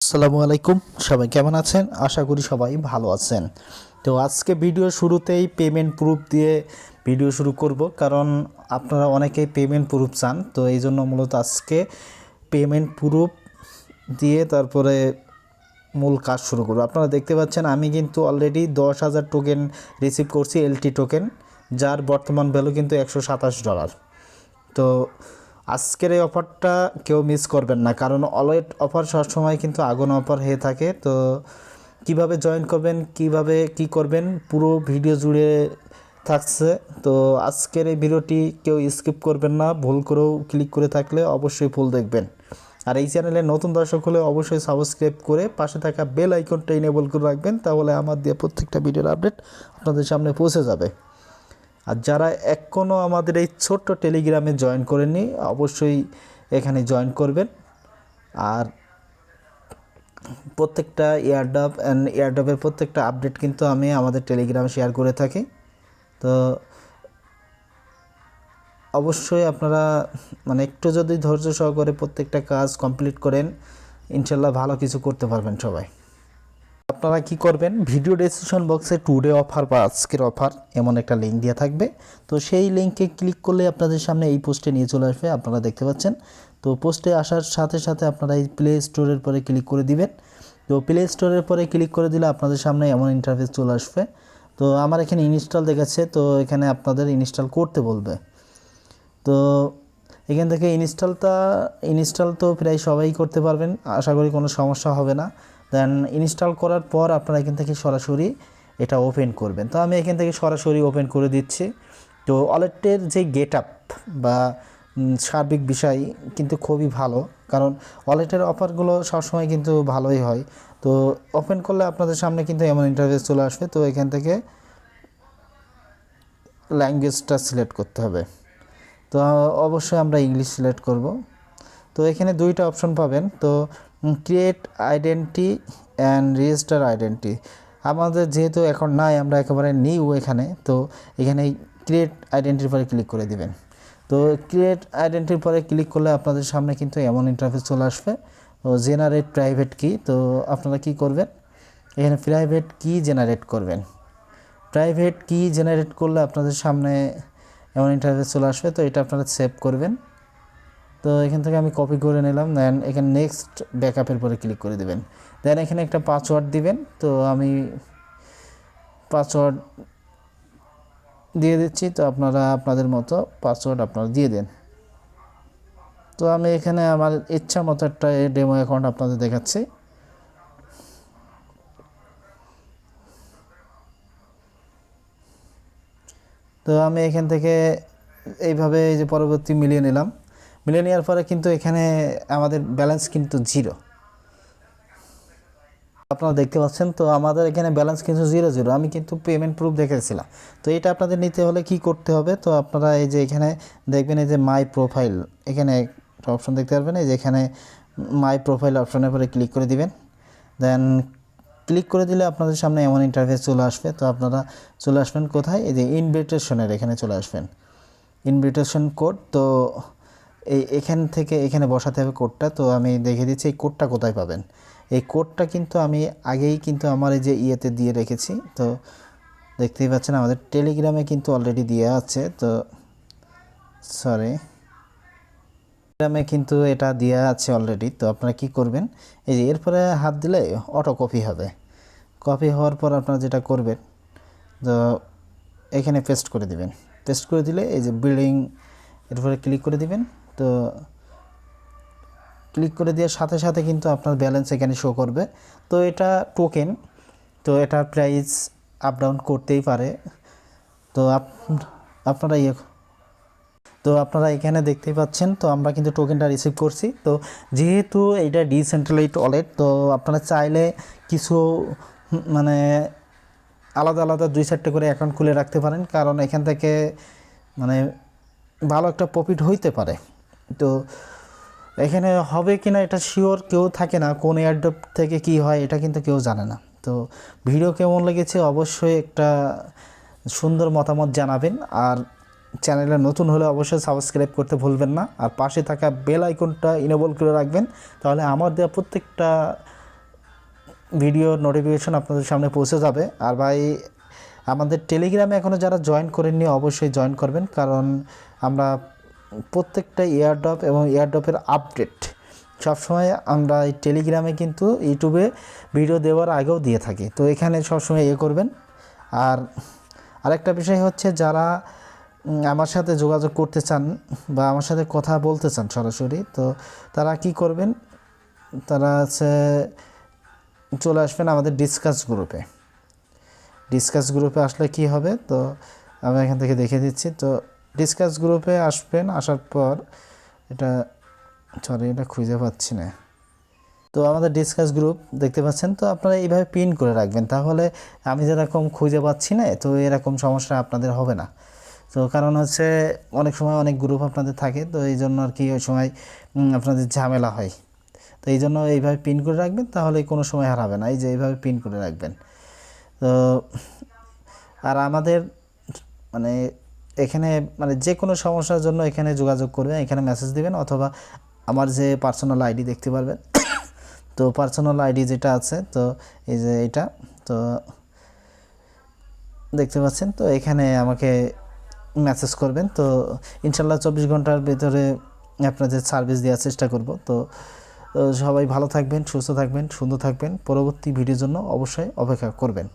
আসসালামু আলাইকুম, সবাই কেমন আছেন? আশা করি সবাই ভালো আছেন। তো আজকে ভিডিও শুরুতেই পেমেন্ট প্রুফ দিয়ে ভিডিও শুরু করব, কারণ আপনারা অনেকেই পেমেন্ট প্রুফ চান। তো এই জন্য মূলত আজকে পেমেন্ট প্রুফ দিয়ে তারপরে মূল কাজ শুরু করব। আপনারা দেখতে পাচ্ছেন আমি কিন্তু অলরেডি 10,000 টোকেন রিসিভ করছি, এলটি টোকেন, যার বর্তমান ভ্যালু কিন্তু $127। তো আজকের এই অফারটা কেউ মিস করবেন না, কারণ অলওয়েজ অফার সবসময় কিন্তু আগুন অফার হয়ে থাকে। তো কিভাবে জয়েন করবেন, কিভাবে কি করবেন, পুরো ভিডিও জুড়ে থাকছে। তো আজকের এই ভিডিওটি কেউ স্কিপ করবেন না, ভুল করেও ক্লিক করে থাকলে অবশ্যই ফুল দেখবেন। আর এই চ্যানেলে নতুন দর্শক হলে অবশ্যই সাবস্ক্রাইব করে পাশে থাকা বেল আইকনটা ইনেবল করে রাখবেন, তাহলে আমার দিয়ে প্রত্যেকটা ভিডিওর আপডেট আপনাদের সামনে পৌঁছে যাবে। আর যারা এখনও আমাদের এই ছোট্ট টেলিগ্রামে জয়েন করেননি, অবশ্যই এখানে জয়েন করবেন। আর প্রত্যেকটা এয়ারড্রপের প্রত্যেকটা আপডেট কিন্তু আমি আমাদের টেলিগ্রামে শেয়ার করে থাকি। তো অবশ্যই আপনারা একটু যদি ধৈর্য সহকারে প্রত্যেকটা কাজ কমপ্লিট করেন, ইনশাল্লাহ ভালো কিছু করতে পারবেন সবাই। আপনারা কি করবেন, ভিডিও ডেসক্রিপশন বক্সে টুডে অফার বা আজকের অফার এমন একটা লিঙ্ক দেওয়া থাকবে। তো সেই লিঙ্কে ক্লিক করলে আপনাদের সামনে এই পোস্টে নিয়ে চলে আসবে, আপনারা দেখতে পাচ্ছেন। তো পোস্টে আসার সাথে সাথে আপনারা এই প্লে স্টোরের পরে ক্লিক করে দিবেন। তো প্লে স্টোরের পরে ক্লিক করে দিলে আপনাদের সামনে এমন ইন্টারফেস চলে আসবে। তো আমার এখানে ইনস্টল দেখাচ্ছে, তো এখানে আপনাদের ইনস্টল করতে বলবে। তো এখান থেকে ইনস্টল তো প্রায় সবাই করতে পারবেন, আশা করি কোনো সমস্যা হবে না। দেন ইনস্টল করার পর আপনারা এখান থেকে সরাসরি এটা ওপেন করবেন। তো আমি এখান থেকে সরাসরি ওপেন করে দিচ্ছি। তো ওয়ালেটের যে গেট আপ বা সার্বিক বিষয় কিন্তু খুবই ভালো, কারণ ওয়ালেটের অফারগুলো সবসময় কিন্তু ভালোই হয়। তো ওপেন করলে আপনাদের সামনে কিন্তু এমন ইন্টারফেস চলে আসবে। তো এখান থেকে ল্যাঙ্গুয়েজটা সিলেক্ট করতে হবে। তো অবশ্যই আমরা ইংলিশ সিলেক্ট করব। তো এখানে দুইটা অপশন পাবেন। তো create identity and register identity, আমাদের যেহেতু এখন নাই, আমরা একেবারে নিউ এখানে। তো এখানে ক্রিয়েট আইডেন্টির পরে ক্লিক করে দিবেন। তো ক্রিয়েট আইডেন্টির পরে ক্লিক করলে আপনাদের সামনে কিন্তু এমন ইন্টারফেস চলে আসবে। তো জেনারেট প্রাইভেট কি, তো আপনারা কি করবেন, এখানে প্রাইভেট কি জেনারেট করবেন। প্রাইভেট কি জেনারেট করলে আপনাদের সামনে এমন ইন্টারফেস চলে আসবে। তো এটা আপনারা সেভ করবেন। তো এখান থেকে আমি কপি করে নিলাম। দেন এখানে নেক্সট ব্যাকআপের পরে ক্লিক করে দেবেন। দেন এখানে একটা পাসওয়ার্ড দিবেন। তো আমি পাসওয়ার্ড দিয়ে দিচ্ছি। তো আপনারা আপনাদের মতো পাসওয়ার্ড আপনারা দিয়ে দেন। তো আমি এখানে আমার ইচ্ছা মতো একটা ডেমো অ্যাকাউন্ট আপনাদের দেখাচ্ছি। তো আমি এখান থেকে এইভাবে এই যে পরবর্তী মিলিয়ে নিলাম। মিলিয়ে নেওয়ার পরে কিন্তু এখানে আমাদের ব্যালেন্স কিন্তু জিরো, আপনারা দেখতে পাচ্ছেন। তো আমাদের এখানে ব্যালেন্স কিন্তু জিরো জিরো, আমি কিন্তু পেমেন্ট প্রুফ দেখেছিলাম। তো এটা আপনাদের নিতে হলে কি করতে হবে, তো আপনারা এই যে এখানে দেখবেন, এই যে মাই প্রোফাইল, এখানে একটা অপশন দেখতে পারবেন। এই যে এখানে মাই প্রোফাইল অপশনের পরে ক্লিক করে দিবেন। দেন ক্লিক করে দিলে আপনাদের সামনে এমন ইন্টারফেস চলে আসবে। তো আপনারা চলে আসবেন কোথায়, এই যে ইনভিটেশনের এখানে চলে আসবেন, ইনভিটেশন কোড। তো এখান থেকে এখানে বসাতে হবে কোডটা। তো আমি দেখে দিচ্ছি এই কোডটা কোথায় পাবেন। এই কোডটা কিন্তু আমি আগেই কিন্তু আমার এই যে ইয়েতে দিয়ে রেখেছি। তো দেখতেই পাচ্ছেন আমাদের টেলিগ্রামে কিন্তু অলরেডি দেওয়া আছে। তো টেলিগ্রামে কিন্তু এটা দেওয়া আছে অলরেডি। তো আপনারা কি করবেন, এই যে এরপরে হাত দিলে অটো কপি হবে। কপি হওয়ার পর আপনারা যেটা করবেন, তো এখানে পেস্ট করে দিবেন। পেস্ট করে দিলে এই যে বিল্ডিং, এরপরে ক্লিক করে দিবেন। তো ক্লিক করে দেওয়ার সাথে সাথে কিন্তু আপনার ব্যালেন্স এখানে শো করবে। তো এটা টোকেন, তো এটার প্রাইস আপ ডাউন করতেই পারে। তো আপনারা এখানে দেখতেই পাচ্ছেন। তো আমরা কিন্তু টোকেনটা রিসিভ করছি। তো যেহেতু এইটা ডিসেন্ট্রালাইজড ওয়ালেট, তো আপনারা চাইলে কিছু আলাদা আলাদা 2-4টা করে অ্যাকাউন্ট খুলে রাখতে পারেন, কারণ এখান থেকে ভালো একটা প্রফিট হইতে পারে। তো এখানে হবে কিনা এটা শিওর কেউ থাকে না, কোন এয়ারড্রপ থেকে কি হয় এটা কিন্তু কেউ জানে না। তো ভিডিও কেমন লেগেছে অবশ্যই একটা সুন্দর মতামত জানাবেন। আর চ্যানেলে নতুন হলে অবশ্যই সাবস্ক্রাইব করতে ভুলবেন না, আর পাশে থাকা বেল আইকনটা ইনেবল করে রাখবেন, তাহলে আমার দেওয়া প্রত্যেকটা ভিডিও নোটিফিকেশন আপনাদের সামনে পৌঁছে যাবে। আর ভাই আমাদের টেলিগ্রামে এখনও যারা জয়েন করেননি অবশ্যই জয়েন করবেন, কারণ আমরা প্রত্যেকটা এয়ারড্রপ এবং এয়ারড্রপের আপডেট সবসময় আমরা এই টেলিগ্রামে কিন্তু ইউটিউবে ভিডিও দেওয়ার আগেও দিয়ে থাকি। তো এখানে সবসময় করবেন। আর আরেকটা বিষয় হচ্ছে, যারা আমার সাথে যোগাযোগ করতে চান বা আমার সাথে কথা বলতে চান সরাসরি, তো তারা কি করবেন, তারা চলে আসবেন আমাদের ডিসকাস গ্রুপে। ডিসকাস গ্রুপে আসলে কি হবে, তো আমি এখান থেকে দেখে দিচ্ছি। তো ডিসকাস গ্রুপে আসবেন, আসার পর এটা খুঁজে পাচ্ছি না। তো আমাদের ডিসকাস গ্রুপ দেখতে পাচ্ছেন, তো আপনারা এইভাবে পিন করে রাখবেন, তাহলে আমি যেরকম খুঁজে পাচ্ছি না, তো এরকম সমস্যা আপনাদের হবে না। তো কারণ অনেক সময় অনেক গ্রুপ আপনাদের থাকে, তো এই জন্য আর কি ওই সময় আপনাদের ঝামেলা হয়। তো এই জন্য এইভাবে পিন করে রাখবেন, তাহলে কোনো সময় হারাবে না। এই যে এইভাবে পিন করে রাখবেন। তো আর আমাদের মানে এখানে যে কোনো সমস্যার জন্য এখানে যোগাযোগ করবেন, এখানে মেসেজ দিবেন, অথবা আমার যে পার্সোনাল আইডি দেখতে পারবেন, তো পার্সোনাল আইডি যেটা আছে, তো এই যে এটা তো দেখতে পাচ্ছেন, তো এখানে আমাকে মেসেজ করবেন। তো ইনশাল্লাহ 24 ঘন্টার ভিতরে আপনাদের সার্ভিস দেওয়ার চেষ্টা করব। তো সবাই ভালো থাকবেন, সুস্থ থাকবেন, সুন্দর থাকবেন। পরবর্তী ভিডিওর জন্য অবশ্যই অপেক্ষা করবেন।